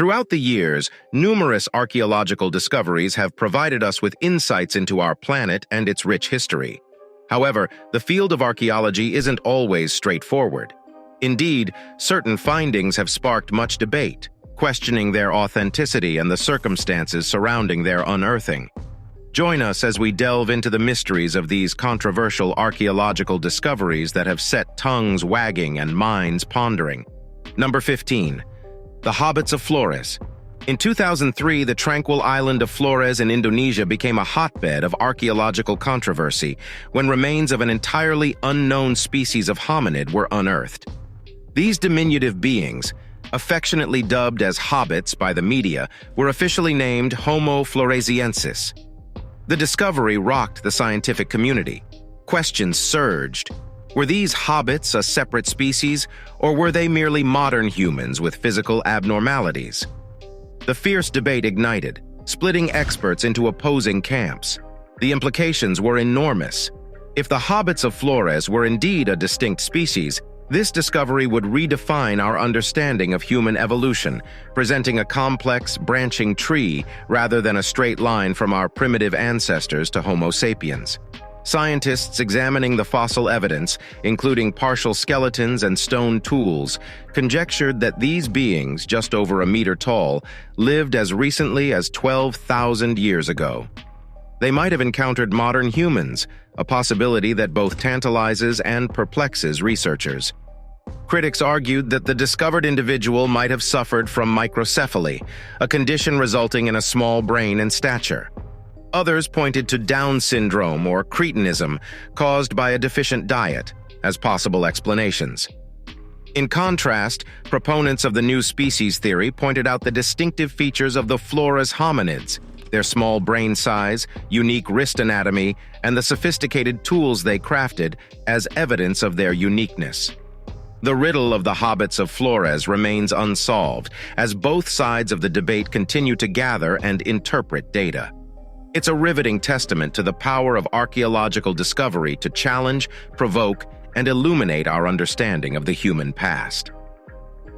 Throughout the years, numerous archaeological discoveries have provided us with insights into our planet and its rich history. However, the field of archaeology isn't always straightforward. Indeed, certain findings have sparked much debate, questioning their authenticity and the circumstances surrounding their unearthing. Join us as we delve into the mysteries of these controversial archaeological discoveries that have set tongues wagging and minds pondering. Number 15. The Hobbits of Flores. In 2003, the tranquil island of Flores in Indonesia became a hotbed of archaeological controversy when remains of an entirely unknown species of hominid were unearthed. These diminutive beings, affectionately dubbed as hobbits by the media, were officially named Homo floresiensis. The discovery rocked the scientific community. Questions surged. Were these hobbits a separate species, or were they merely modern humans with physical abnormalities? The fierce debate ignited, splitting experts into opposing camps. The implications were enormous. If the hobbits of Flores were indeed a distinct species, this discovery would redefine our understanding of human evolution, presenting a complex, branching tree rather than a straight line from our primitive ancestors to Homo sapiens. Scientists examining the fossil evidence, including partial skeletons and stone tools, conjectured that these beings, just over a meter tall, lived as recently as 12,000 years ago. They might have encountered modern humans, a possibility that both tantalizes and perplexes researchers. Critics argued that the discovered individual might have suffered from microcephaly, a condition resulting in a small brain and stature. Others pointed to Down syndrome or cretinism caused by a deficient diet as possible explanations. In contrast, proponents of the new species theory pointed out the distinctive features of the Flores hominids, their small brain size, unique wrist anatomy, and the sophisticated tools they crafted as evidence of their uniqueness. The riddle of the hobbits of Flores remains unsolved as both sides of the debate continue to gather and interpret data. It's a riveting testament to the power of archaeological discovery to challenge, provoke, and illuminate our understanding of the human past.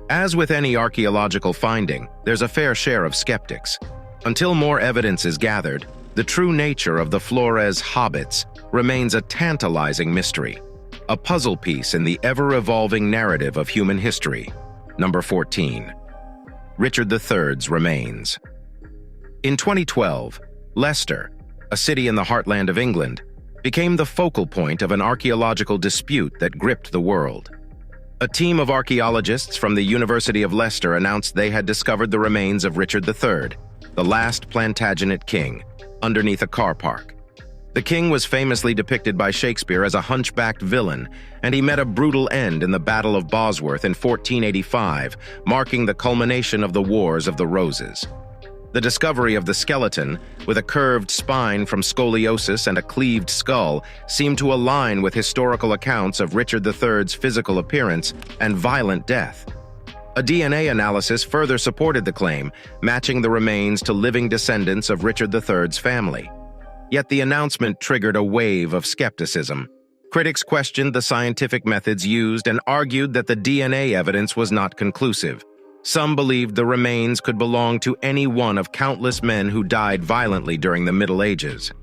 As with any archaeological finding, there's a fair share of skeptics. Until more evidence is gathered, the true nature of the Flores hobbits remains a tantalizing mystery, a puzzle piece in the ever-evolving narrative of human history. Number 14. Richard III's remains. In 2012, Leicester, a city in the heartland of England, became the focal point of an archaeological dispute that gripped the world. A team of archaeologists from the University of Leicester announced they had discovered the remains of Richard III, the last Plantagenet king, underneath a car park. The king was famously depicted by Shakespeare as a hunchbacked villain, and he met a brutal end in the Battle of Bosworth in 1485, marking the culmination of the Wars of the Roses. The discovery of the skeleton, with a curved spine from scoliosis and a cleaved skull, seemed to align with historical accounts of Richard III's physical appearance and violent death. A DNA analysis further supported the claim, matching the remains to living descendants of Richard III's family. Yet the announcement triggered a wave of skepticism. Critics questioned the scientific methods used and argued that the DNA evidence was not conclusive. Some believed the remains could belong to any one of countless men who died violently during the Middle Ages.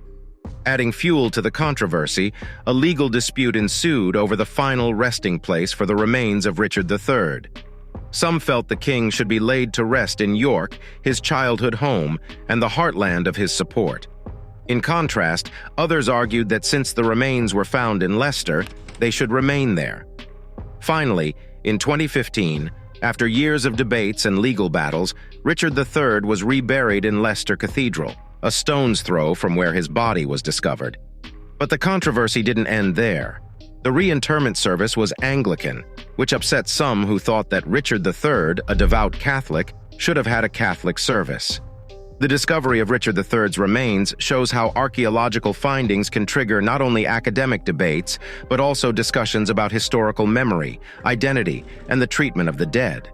Adding fuel to the controversy, a legal dispute ensued over the final resting place for the remains of Richard III. Some felt the king should be laid to rest in York, his childhood home, and the heartland of his support. In contrast, others argued that since the remains were found in Leicester, they should remain there. Finally, in 2015, after years of debates and legal battles, Richard III was reburied in Leicester Cathedral, a stone's throw from where his body was discovered. But the controversy didn't end there. The reinterment service was Anglican, which upset some who thought that Richard III, a devout Catholic, should have had a Catholic service. The discovery of Richard III's remains shows how archaeological findings can trigger not only academic debates, but also discussions about historical memory, identity, and the treatment of the dead.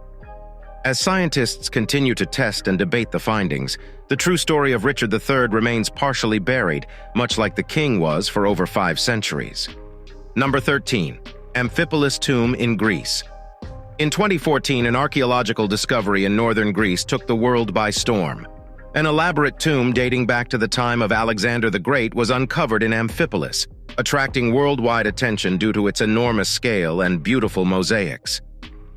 As scientists continue to test and debate the findings, the true story of Richard III remains partially buried, much like the king was for over 5 centuries. Number 13. Amphipolis Tomb in Greece. In 2014, an archaeological discovery in northern Greece took the world by storm. An elaborate tomb dating back to the time of Alexander the Great was uncovered in Amphipolis, attracting worldwide attention due to its enormous scale and beautiful mosaics.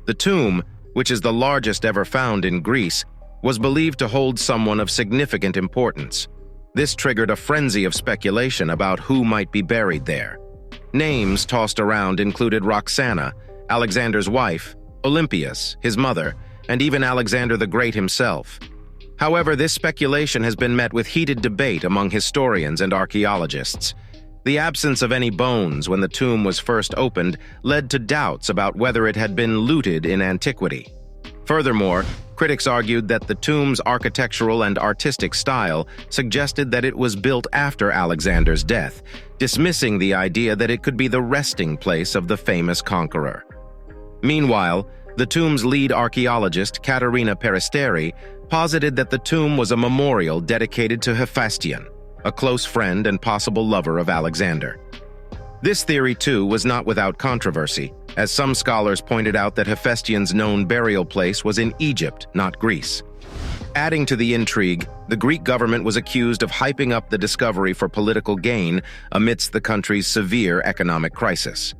The tomb, which is the largest ever found in Greece, was believed to hold someone of significant importance. This triggered a frenzy of speculation about who might be buried there. Names tossed around included Roxana, Alexander's wife, Olympias, his mother, and even Alexander the Great himself. However, this speculation has been met with heated debate among historians and archaeologists. The absence of any bones when the tomb was first opened led to doubts about whether it had been looted in antiquity. Furthermore, critics argued that the tomb's architectural and artistic style suggested that it was built after Alexander's death, dismissing the idea that it could be the resting place of the famous conqueror. Meanwhile, the tomb's lead archaeologist, Katerina Peristeri, posited that the tomb was a memorial dedicated to Hephaestion, a close friend and possible lover of Alexander. This theory, too, was not without controversy, as some scholars pointed out that Hephaestion's known burial place was in Egypt, not Greece. Adding to the intrigue, the Greek government was accused of hyping up the discovery for political gain amidst the country's severe economic crisis.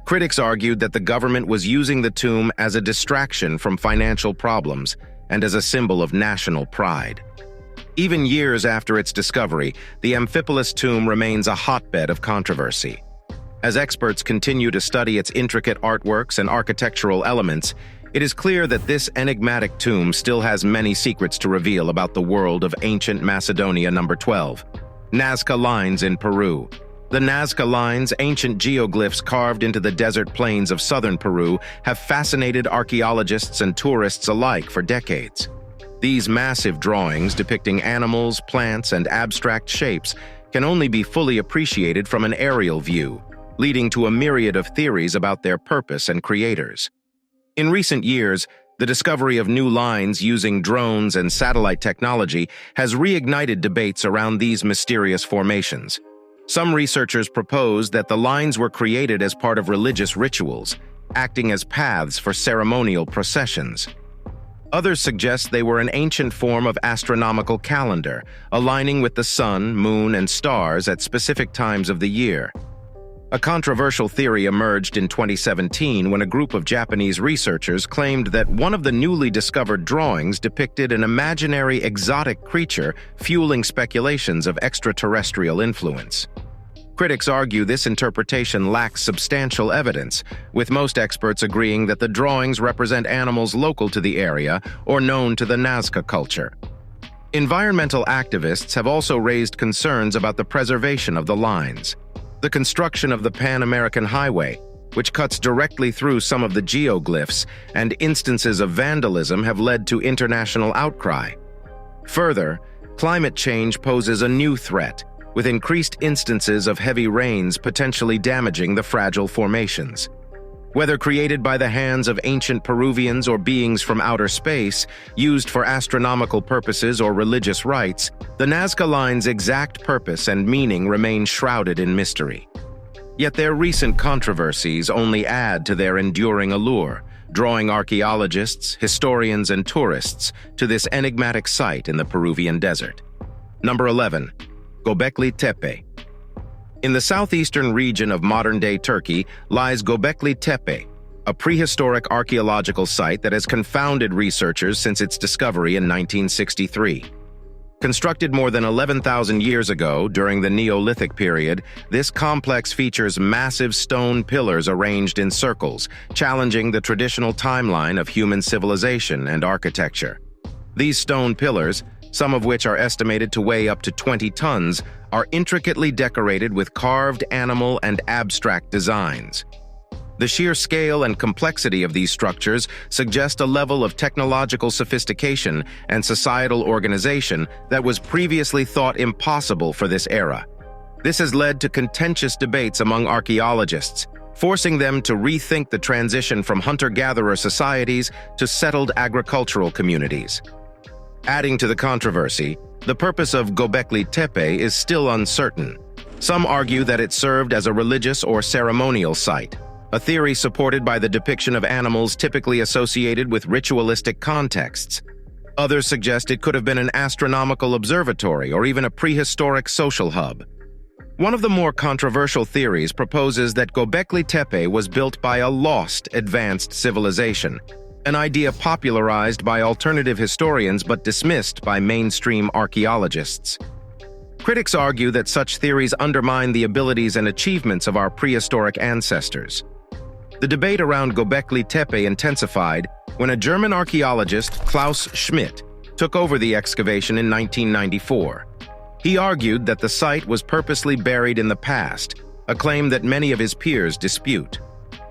Critics argued that the government was using the tomb as a distraction from financial problems and as a symbol of national pride. Even years after its discovery, the Amphipolis tomb remains a hotbed of controversy. As experts continue to study its intricate artworks and architectural elements, it is clear that this enigmatic tomb still has many secrets to reveal about the world of ancient Macedonia. Number 12. Nazca Lines in Peru. The Nazca Lines, ancient geoglyphs carved into the desert plains of southern Peru, have fascinated archaeologists and tourists alike for decades. These massive drawings depicting animals, plants, and abstract shapes can only be fully appreciated from an aerial view, leading to a myriad of theories about their purpose and creators. In recent years, the discovery of new lines using drones and satellite technology has reignited debates around these mysterious formations. Some researchers propose that the lines were created as part of religious rituals, acting as paths for ceremonial processions. Others suggest they were an ancient form of astronomical calendar, aligning with the sun, moon, and stars at specific times of the year. A controversial theory emerged in 2017 when a group of Japanese researchers claimed that one of the newly discovered drawings depicted an imaginary exotic creature, fueling speculations of extraterrestrial influence. Critics argue this interpretation lacks substantial evidence, with most experts agreeing that the drawings represent animals local to the area or known to the Nazca culture. Environmental activists have also raised concerns about the preservation of the lines. The construction of the Pan-American Highway, which cuts directly through some of the geoglyphs, and instances of vandalism have led to international outcry. Further, climate change poses a new threat, with increased instances of heavy rains potentially damaging the fragile formations. Whether created by the hands of ancient Peruvians or beings from outer space, used for astronomical purposes or religious rites, the Nazca Lines' exact purpose and meaning remain shrouded in mystery. Yet their recent controversies only add to their enduring allure, drawing archaeologists, historians, and tourists to this enigmatic site in the Peruvian desert. Number 11. Göbekli Tepe. In the southeastern region of modern-day Turkey lies Göbekli Tepe, a prehistoric archaeological site that has confounded researchers since its discovery in 1963. Constructed more than 11,000 years ago during the Neolithic period, this complex features massive stone pillars arranged in circles, challenging the traditional timeline of human civilization and architecture. These stone pillars, some of which are estimated to weigh up to 20 tons, are intricately decorated with carved animal and abstract designs. The sheer scale and complexity of these structures suggest a level of technological sophistication and societal organization that was previously thought impossible for this era. This has led to contentious debates among archaeologists, forcing them to rethink the transition from hunter-gatherer societies to settled agricultural communities. Adding to the controversy, the purpose of Göbekli Tepe is still uncertain. Some argue that it served as a religious or ceremonial site, a theory supported by the depiction of animals typically associated with ritualistic contexts. Others suggest it could have been an astronomical observatory or even a prehistoric social hub. One of the more controversial theories proposes that Göbekli Tepe was built by a lost advanced civilization, an idea popularized by alternative historians but dismissed by mainstream archaeologists. Critics argue that such theories undermine the abilities and achievements of our prehistoric ancestors. The debate around Göbekli Tepe intensified when a German archaeologist, Klaus Schmidt, took over the excavation in 1994. He argued that the site was purposely buried in the past, a claim that many of his peers dispute.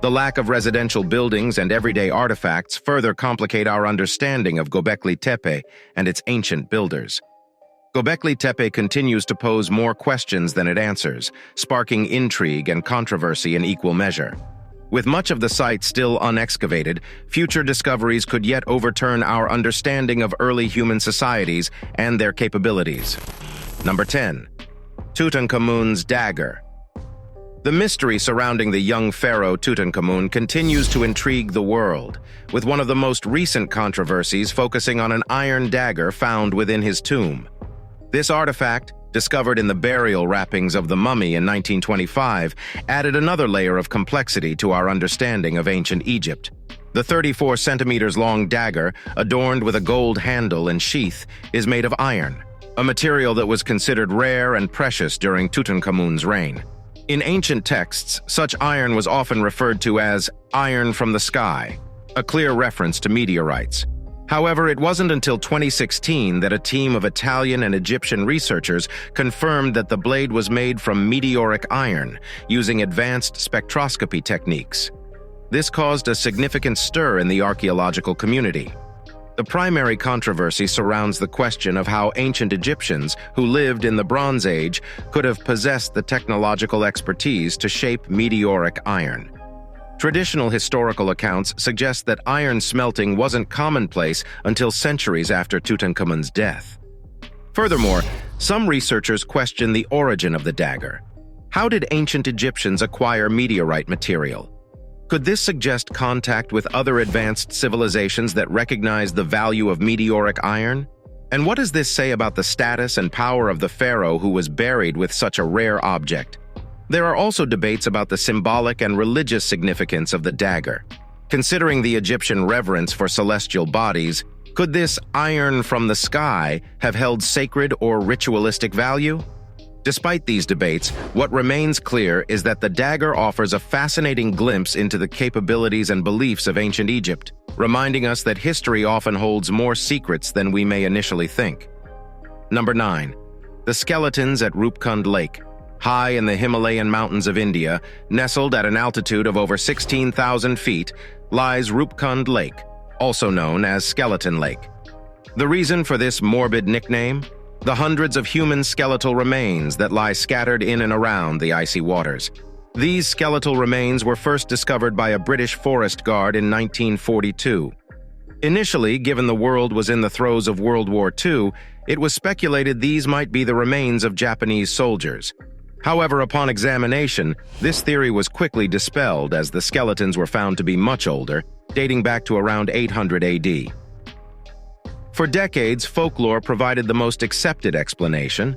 The lack of residential buildings and everyday artifacts further complicate our understanding of Göbekli Tepe and its ancient builders. Göbekli Tepe continues to pose more questions than it answers, sparking intrigue and controversy in equal measure. With much of the site still unexcavated, future discoveries could yet overturn our understanding of early human societies and their capabilities. Number 10. Tutankhamun's dagger. The mystery surrounding the young pharaoh Tutankhamun continues to intrigue the world, with one of the most recent controversies focusing on an iron dagger found within his tomb. This artifact, discovered in the burial wrappings of the mummy in 1925, added another layer of complexity to our understanding of ancient Egypt. The 34 centimeters long dagger, adorned with a gold handle and sheath, is made of iron, a material that was considered rare and precious during Tutankhamun's reign. In ancient texts, such iron was often referred to as iron from the sky, a clear reference to meteorites. However, it wasn't until 2016 that a team of Italian and Egyptian researchers confirmed that the blade was made from meteoric iron, using advanced spectroscopy techniques. This caused a significant stir in the archaeological community. The primary controversy surrounds the question of how ancient Egyptians, who lived in the Bronze Age, could have possessed the technological expertise to shape meteoric iron. Traditional historical accounts suggest that iron smelting wasn't commonplace until centuries after Tutankhamun's death. Furthermore, some researchers question the origin of the dagger. How did ancient Egyptians acquire meteorite material? Could this suggest contact with other advanced civilizations that recognize the value of meteoric iron? And what does this say about the status and power of the pharaoh who was buried with such a rare object? There are also debates about the symbolic and religious significance of the dagger. Considering the Egyptian reverence for celestial bodies, could this iron from the sky have held sacred or ritualistic value? Despite these debates, what remains clear is that the dagger offers a fascinating glimpse into the capabilities and beliefs of ancient Egypt, reminding us that history often holds more secrets than we may initially think. Number 9. The skeletons at Rupkund Lake. High in the Himalayan mountains of India, nestled at an altitude of over 16,000 feet, lies Rupkund Lake, also known as Skeleton Lake. The reason for this morbid nickname? The hundreds of human skeletal remains that lie scattered in and around the icy waters. These skeletal remains were first discovered by a British forest guard in 1942. Initially, given the world was in the throes of World War II, it was speculated these might be the remains of Japanese soldiers. However, upon examination, this theory was quickly dispelled as the skeletons were found to be much older, dating back to around 800 AD. For decades, folklore provided the most accepted explanation.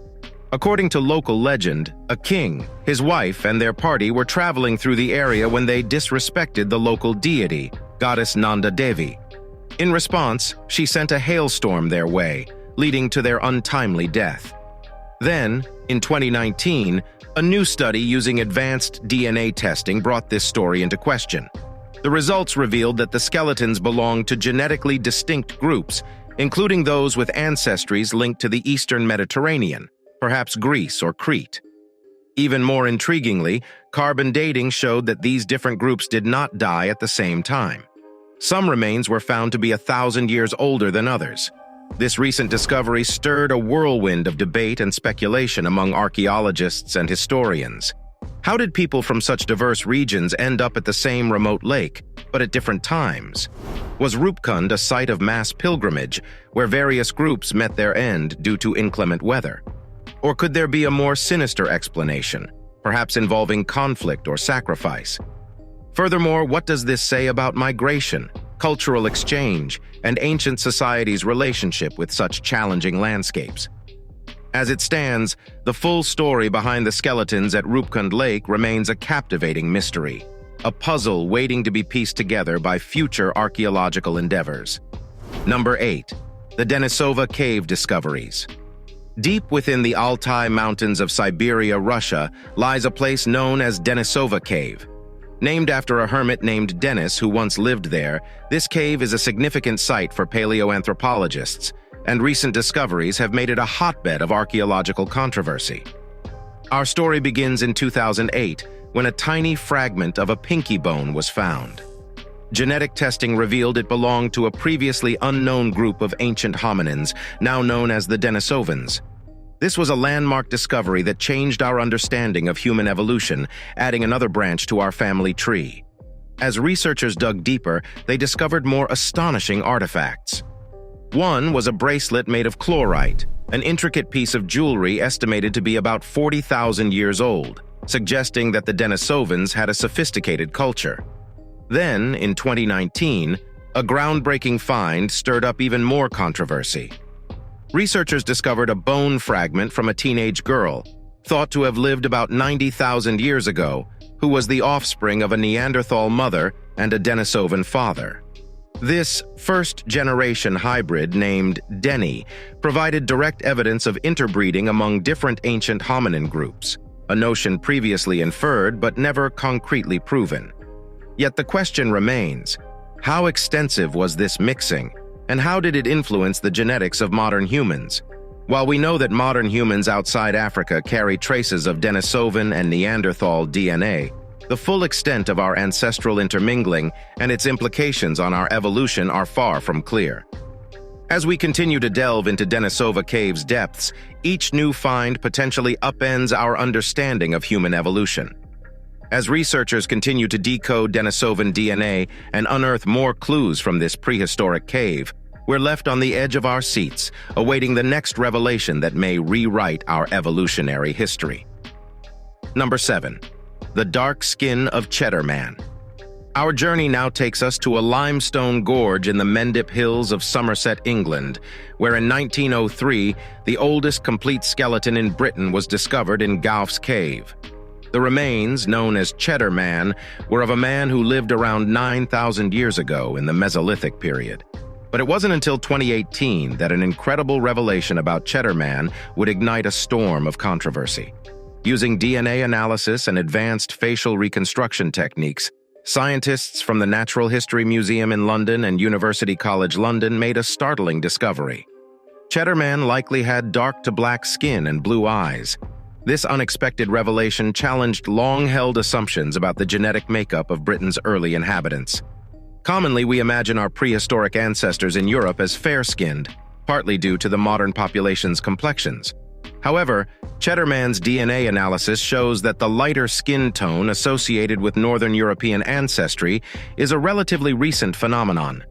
According to local legend, a king, his wife, and their party were traveling through the area when they disrespected the local deity, goddess Nanda Devi. In response, she sent a hailstorm their way, leading to their untimely death. Then, in 2019, a new study using advanced DNA testing brought this story into question. The results revealed that the skeletons belonged to genetically distinct groups, including those with ancestries linked to the Eastern Mediterranean, perhaps Greece or Crete. Even more intriguingly, carbon dating showed that these different groups did not die at the same time. Some remains were found to be 1,000 years older than others. This recent discovery stirred a whirlwind of debate and speculation among archaeologists and historians. How did people from such diverse regions end up at the same remote lake, but at different times? Was Rupkund a site of mass pilgrimage, where various groups met their end due to inclement weather? Or could there be a more sinister explanation, perhaps involving conflict or sacrifice? Furthermore, what does this say about migration, cultural exchange, and ancient societies' relationship with such challenging landscapes? As it stands, the full story behind the skeletons at Rupkund Lake remains a captivating mystery, a puzzle waiting to be pieced together by future archaeological endeavors. Number 8. The Denisova Cave Discoveries. Deep within the Altai Mountains of Siberia, Russia, lies a place known as Denisova Cave. Named after a hermit named Denis who once lived there, this cave is a significant site for paleoanthropologists, and recent discoveries have made it a hotbed of archaeological controversy. Our story begins in 2008, when a tiny fragment of a pinky bone was found. Genetic testing revealed it belonged to a previously unknown group of ancient hominins, now known as the Denisovans. This was a landmark discovery that changed our understanding of human evolution, adding another branch to our family tree. As researchers dug deeper, they discovered more astonishing artifacts. One was a bracelet made of chlorite, an intricate piece of jewelry estimated to be about 40,000 years old, suggesting that the Denisovans had a sophisticated culture. Then, in 2019, a groundbreaking find stirred up even more controversy. Researchers discovered a bone fragment from a teenage girl, thought to have lived about 90,000 years ago, who was the offspring of a Neanderthal mother and a Denisovan father. This first-generation hybrid, named Denny, provided direct evidence of interbreeding among different ancient hominin groups, a notion previously inferred but never concretely proven. Yet the question remains, how extensive was this mixing, and how did it influence the genetics of modern humans? While we know that modern humans outside Africa carry traces of Denisovan and Neanderthal DNA, the full extent of our ancestral intermingling and its implications on our evolution are far from clear. As we continue to delve into Denisova Cave's depths, each new find potentially upends our understanding of human evolution. As researchers continue to decode Denisovan DNA and unearth more clues from this prehistoric cave, we're left on the edge of our seats, awaiting the next revelation that may rewrite our evolutionary history. Number 7. The Dark Skin of Cheddar Man. Our journey now takes us to a limestone gorge in the Mendip Hills of Somerset, England, where in 1903, the oldest complete skeleton in Britain was discovered in Gough's Cave. The remains, known as Cheddar Man, were of a man who lived around 9,000 years ago in the Mesolithic period. But it wasn't until 2018 that an incredible revelation about Cheddar Man would ignite a storm of controversy. Using DNA analysis and advanced facial reconstruction techniques, scientists from the Natural History Museum in London and University College London made a startling discovery. Cheddar Man likely had dark to black skin and blue eyes. This unexpected revelation challenged long-held assumptions about the genetic makeup of Britain's early inhabitants. Commonly, we imagine our prehistoric ancestors in Europe as fair-skinned, partly due to the modern population's complexions. However, Cheddar Man's DNA analysis shows that the lighter skin tone associated with Northern European ancestry is a relatively recent phenomenon.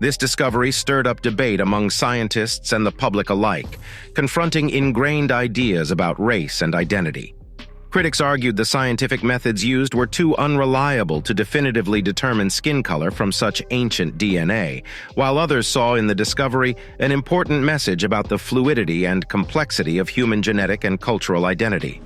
This discovery stirred up debate among scientists and the public alike, confronting ingrained ideas about race and identity. Critics argued the scientific methods used were too unreliable to definitively determine skin color from such ancient DNA, while others saw in the discovery an important message about the fluidity and complexity of human genetic and cultural identity.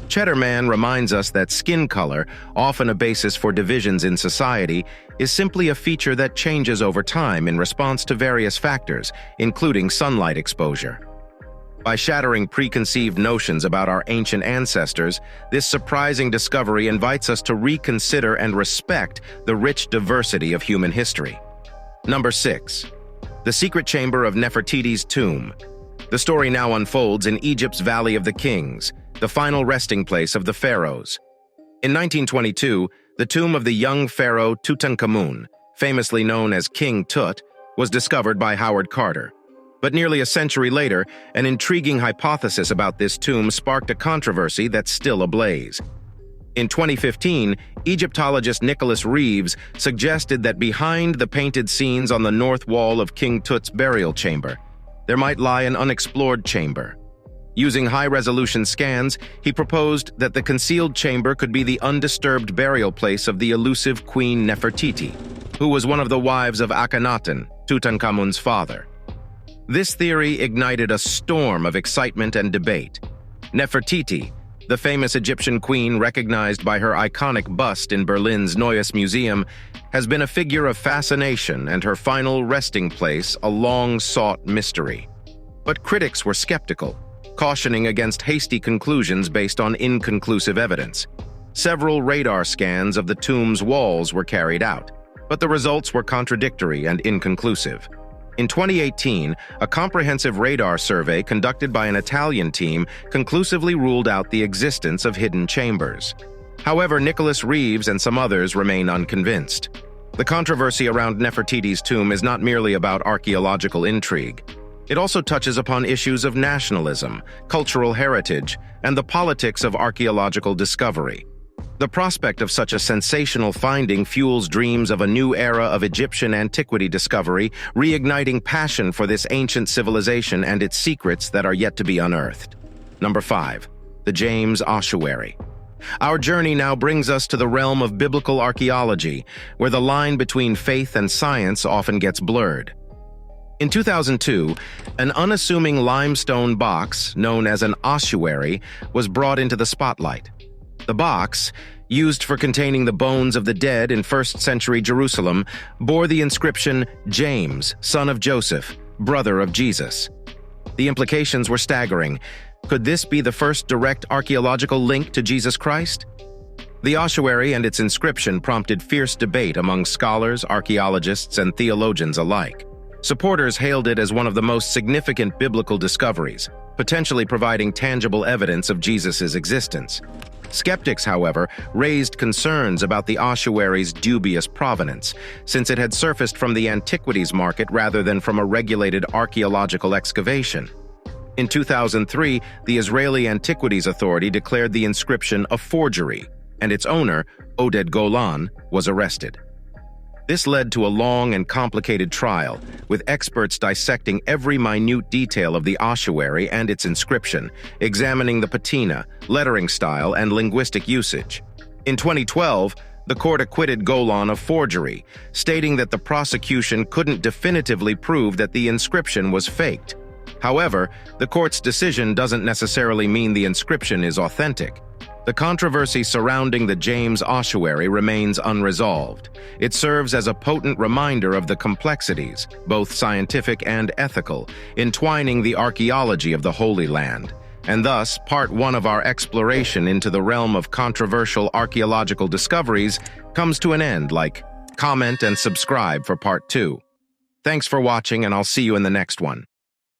Cheddar Man reminds us that skin color, often a basis for divisions in society, is simply a feature that changes over time in response to various factors, including sunlight exposure. By shattering preconceived notions about our ancient ancestors, this surprising discovery invites us to reconsider and respect the rich diversity of human history. Number 6. The Secret Chamber of Nefertiti's Tomb. The story now unfolds in Egypt's Valley of the Kings, the final resting place of the pharaohs. In 1922, the tomb of the young pharaoh Tutankhamun, famously known as King Tut, was discovered by Howard Carter. But nearly a century later, an intriguing hypothesis about this tomb sparked a controversy that's still ablaze. In 2015, Egyptologist Nicholas Reeves suggested that behind the painted scenes on the north wall of King Tut's burial chamber, there might lie an unexplored chamber. Using high-resolution scans, he proposed that the concealed chamber could be the undisturbed burial place of the elusive Queen Nefertiti, who was one of the wives of Akhenaten, Tutankhamun's father. This theory ignited a storm of excitement and debate. Nefertiti, the famous Egyptian queen recognized by her iconic bust in Berlin's Neues Museum, has been a figure of fascination and her final resting place a long-sought mystery. But critics were skeptical, cautioning against hasty conclusions based on inconclusive evidence. Several radar scans of the tomb's walls were carried out, but the results were contradictory and inconclusive. In 2018, a comprehensive radar survey conducted by an Italian team conclusively ruled out the existence of hidden chambers. However, Nicholas Reeves and some others remain unconvinced. The controversy around Nefertiti's tomb is not merely about archaeological intrigue. It also touches upon issues of nationalism, cultural heritage, and the politics of archaeological discovery. The prospect of such a sensational finding fuels dreams of a new era of Egyptian antiquity discovery, reigniting passion for this ancient civilization and its secrets that are yet to be unearthed. Number 5. The James Ossuary. Our journey now brings us to the realm of biblical archaeology, where the line between faith and science often gets blurred. In 2002, an unassuming limestone box, known as an ossuary, was brought into the spotlight. The box, used for containing the bones of the dead in 1st century Jerusalem, bore the inscription, "James, son of Joseph, brother of Jesus." The implications were staggering. Could this be the first direct archaeological link to Jesus Christ? The ossuary and its inscription prompted fierce debate among scholars, archaeologists, and theologians alike. Supporters hailed it as one of the most significant biblical discoveries, potentially providing tangible evidence of Jesus' existence. Skeptics, however, raised concerns about the ossuary's dubious provenance, since it had surfaced from the antiquities market rather than from a regulated archaeological excavation. In 2003, the Israeli Antiquities Authority declared the inscription a forgery, and its owner, Oded Golan, was arrested. This led to a long and complicated trial, with experts dissecting every minute detail of the ossuary and its inscription, examining the patina, lettering style, and linguistic usage. In 2012, the court acquitted Golan of forgery, stating that the prosecution couldn't definitively prove that the inscription was faked. However, the court's decision doesn't necessarily mean the inscription is authentic. The controversy surrounding the James Ossuary remains unresolved. It serves as a potent reminder of the complexities, both scientific and ethical, entwining the archaeology of the Holy Land. And thus, part 1 of our exploration into the realm of controversial archaeological discoveries comes to an end. Like, comment, and subscribe for part 2. Thanks for watching, and I'll see you in the next one.